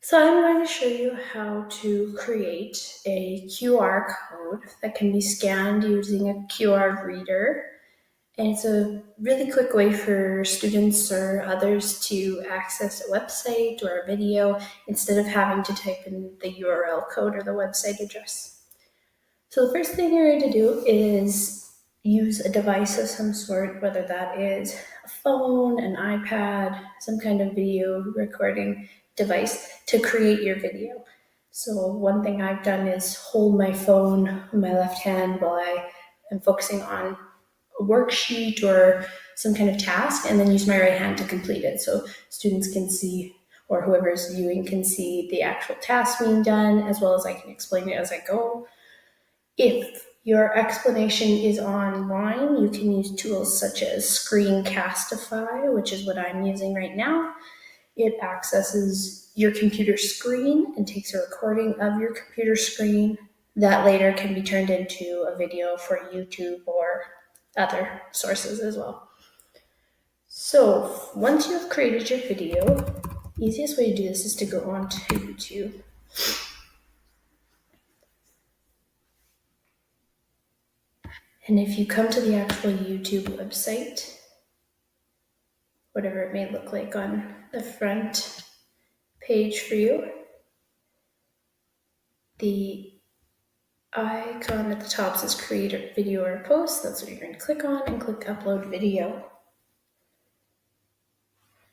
So I'm going to show you how to create a QR code that can be scanned using a QR reader. And it's a really quick way for students or others to access a website or a video instead of having to type in the URL code or the website address. So the first thing you're going to do is use a device of some sort, whether that is a phone, an iPad, some kind of video recording device to create your video. So one thing I've done is hold my phone in my left hand while I am focusing on a worksheet or some kind of task, and then use my right hand to complete it so students can see, or whoever's viewing can see the actual task being done, as well as I can explain it as I go. If your explanation is online, you can use tools such as Screencastify, which is what I'm using right now. It accesses your computer screen and takes a recording of your computer screen that later can be turned into a video for YouTube or other sources as well. So once you have created your video, the easiest way to do this is to go on to YouTube. And if you come to the actual YouTube website, whatever it may look like on the front page for you, the icon at the top says create a video or a post. That's what you're going to click on and click upload video.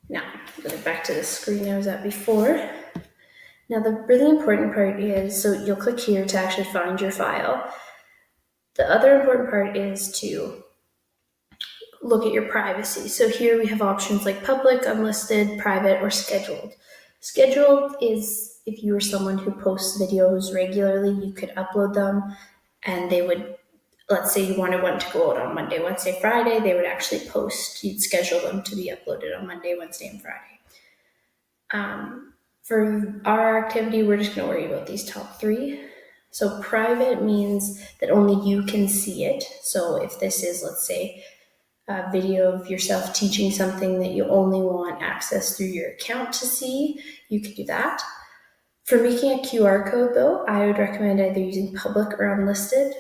Now, going back to the screen I was at before. Now, the really important part is, so you'll click here to actually find your file. The other important part is to look at your privacy. So here we have options like public, unlisted, private, or scheduled. Scheduled is if you are someone who posts videos regularly, you could upload them and they would, let's say you wanted one to go out on Monday, Wednesday, Friday, they would actually post, you'd schedule them to be uploaded on Monday, Wednesday, and Friday. For our activity, we're just going to worry about these top three. So private means that only you can see it. So if this is, let's say, a video of yourself teaching something that you only want access through your account to see, you can do that. For making a QR code, though, I would recommend either using public or unlisted.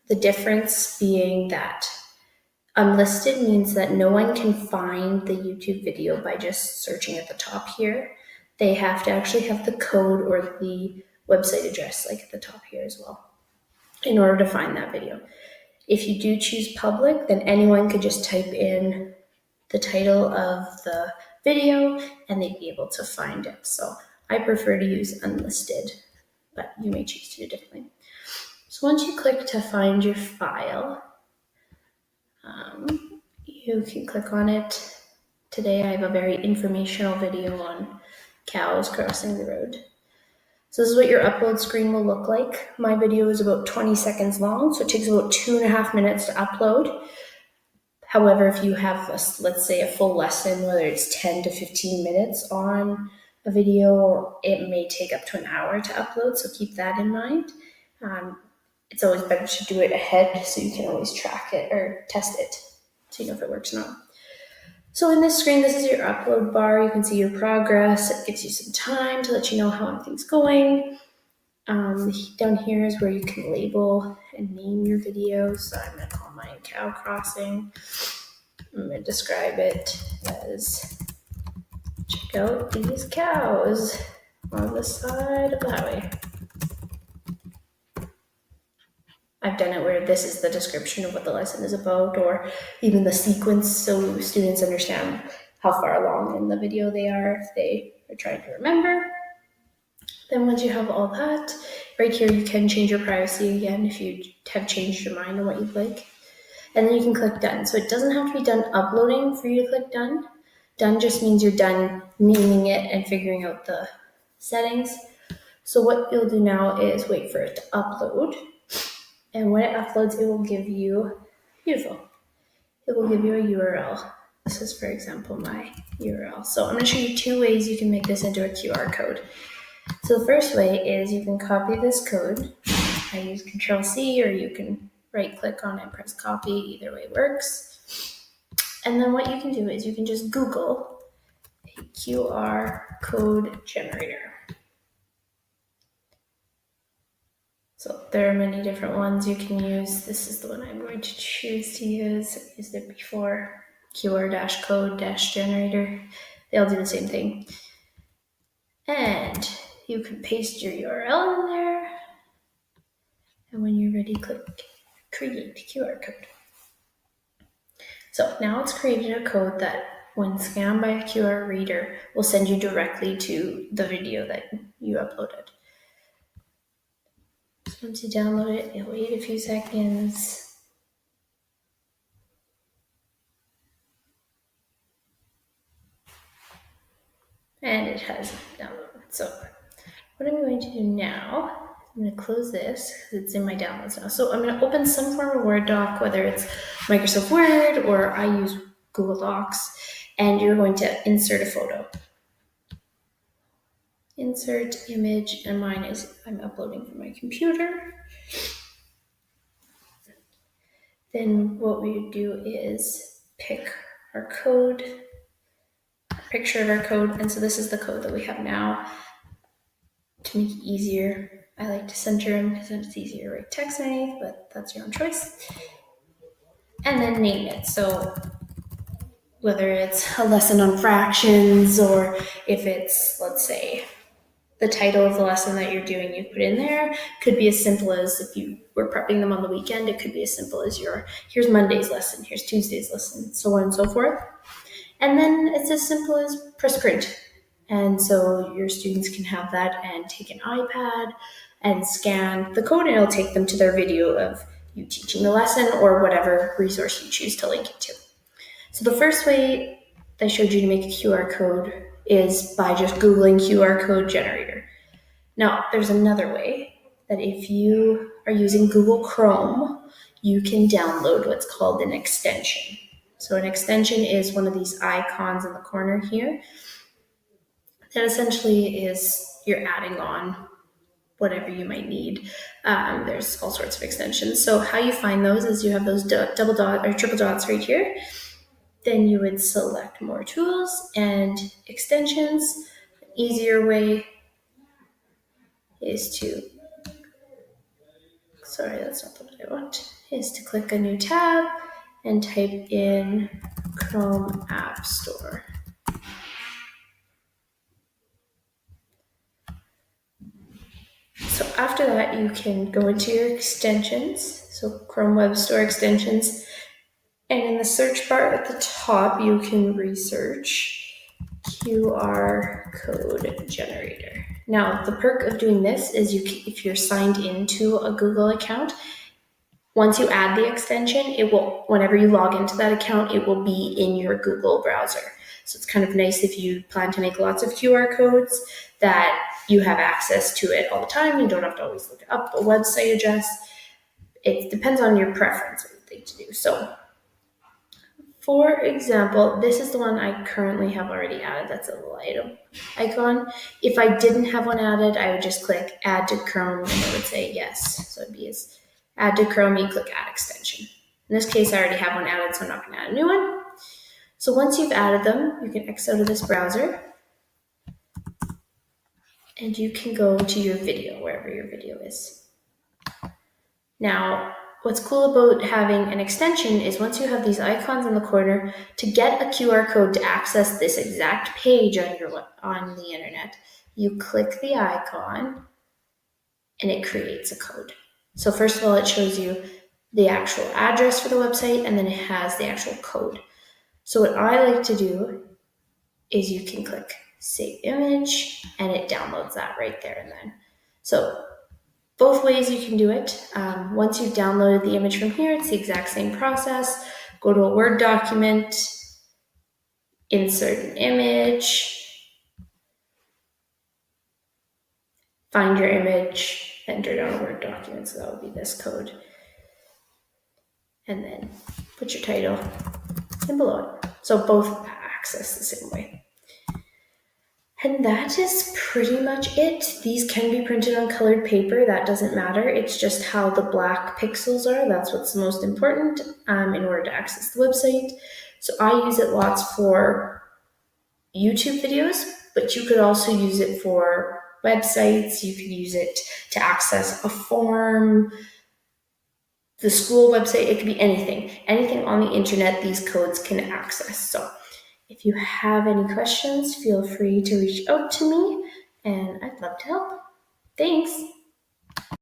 The difference being that unlisted means that no one can find the YouTube video by just searching at the top here. They have to actually have the code or the website address, like at the top here as well, in order to find that video. If you do choose public, then anyone could just type in the title of the video and they'd be able to find it. So I prefer to use unlisted, but you may choose to do differently. So once you click to find your file, you can click on it. Today I have a very informational video on cows crossing the road. So this is what your upload screen will look like. My video is about 20 seconds long, so it takes about 2.5 minutes to upload. However, if you have, let's say, a full lesson, whether it's 10 to 15 minutes on a video, it may take up to an hour to upload, so keep that in mind. It's always better to do it ahead so you can always track it or test it so you know if it works or not. So in this screen, this is your upload bar. You can see your progress. It gives you some time to let you know how everything's going. Down here is where you can label and name your videos. So I'm going to call mine Cow Crossing. I'm going to describe it as check out these cows on the side of the highway. I've done it where this is the description of what the lesson is about, or even the sequence, so students understand how far along in the video they are if they are trying to remember. Then once you have all that, right here you can change your privacy again if you have changed your mind on what you'd like. And then you can click done. So it doesn't have to be done uploading for you to click done. Done just means you're done naming it and figuring out the settings. So what you'll do now is wait for it to upload. And when it uploads, it will give you, beautiful, it will give you a URL. This is, for example, my URL. So I'm going to show you two ways you can make this into a QR code. So the first way is you can copy this code. I use Control-C, or you can right-click on it and press copy. Either way works. And then what you can do is you can just Google a QR code generator. So there are many different ones you can use. This is the one I'm going to choose to use. I used it before. QR-code-generator. They all do the same thing. And you can paste your URL in there. And when you're ready, click create QR code. So now it's created a code that when scanned by a QR reader will send you directly to the video that you uploaded. So once you download it, you'll wait a few seconds. And it has downloaded. So what I'm going to do now, I'm going to close this because it's in my downloads now. So I'm going to open some form of Word doc, whether it's Microsoft Word or I use Google Docs, and you're going to insert a photo. Insert image, and mine is I'm uploading from my computer. Then what we would do is pick our code, a picture of our code, and so this is the code that we have now. To make it easier, I like to center them because it's easier to write text underneath, but that's your own choice. And then name it. So whether it's a lesson on fractions or if it's, let's say, the title of the lesson that you're doing, you put in there. Could be as simple as if you were prepping them on the weekend, it could be as simple as here's Monday's lesson, here's Tuesday's lesson, so on and so forth. And then it's as simple as press print. And so your students can have that and take an iPad and scan the code, and it'll take them to their video of you teaching the lesson or whatever resource you choose to link it to. So the first way I showed you to make a QR code is by just Googling QR code generator. Now, there's another way that if you are using Google Chrome, you can download what's called an extension. So an extension is one of these icons in the corner here. That essentially is you're adding on whatever you might need. There's all sorts of extensions. So how you find those is you have those double dot or triple dots right here. Then you would select more tools and extensions. An easier way is to, that's not what I want, is to click a new tab and type in Chrome App Store. So after that, you can go into your extensions, so Chrome Web Store extensions, and in the search bar at the top, you can research QR code generator. Now, the perk of doing this is if you're signed into a Google account, once you add the extension, it will, whenever you log into that account, it will be in your Google browser. So it's kind of nice if you plan to make lots of QR codes that you have access to it all the time. You don't have to always look up a website address. It depends on your preference what you think to do. So for example, this is the one I currently have already added. That's a little item icon. If I didn't have one added, I would just click add to Chrome and it would say yes. So it'd be as add to Chrome, you click add extension. In this case, I already have one added, so I'm not gonna add a new one. So once you've added them, you can exit out of this browser and you can go to your video, wherever your video is. Now, what's cool about having an extension is once you have these icons in the corner, to get a QR code to access this exact page on the internet, you click the icon and it creates a code. So first of all, it shows you the actual address for the website and then it has the actual code. So what I like to do is you can click save image and it downloads that right there and then. So both ways you can do it. Once you've downloaded the image from here, it's the exact same process. Go to a Word document, insert an image, find your image, enter it on a Word document. So that would be this code. And then put your title and below it. So both access the same way. And that is pretty much it. These can be printed on colored paper. That doesn't matter. It's just how the black pixels are. That's what's most important in order to access the website. So I use it lots for YouTube videos, but you could also use it for websites, you could use it to access a form, the school website, it could be anything. Anything on the internet, these codes can access. So if you have any questions, feel free to reach out to me and I'd love to help. Thanks.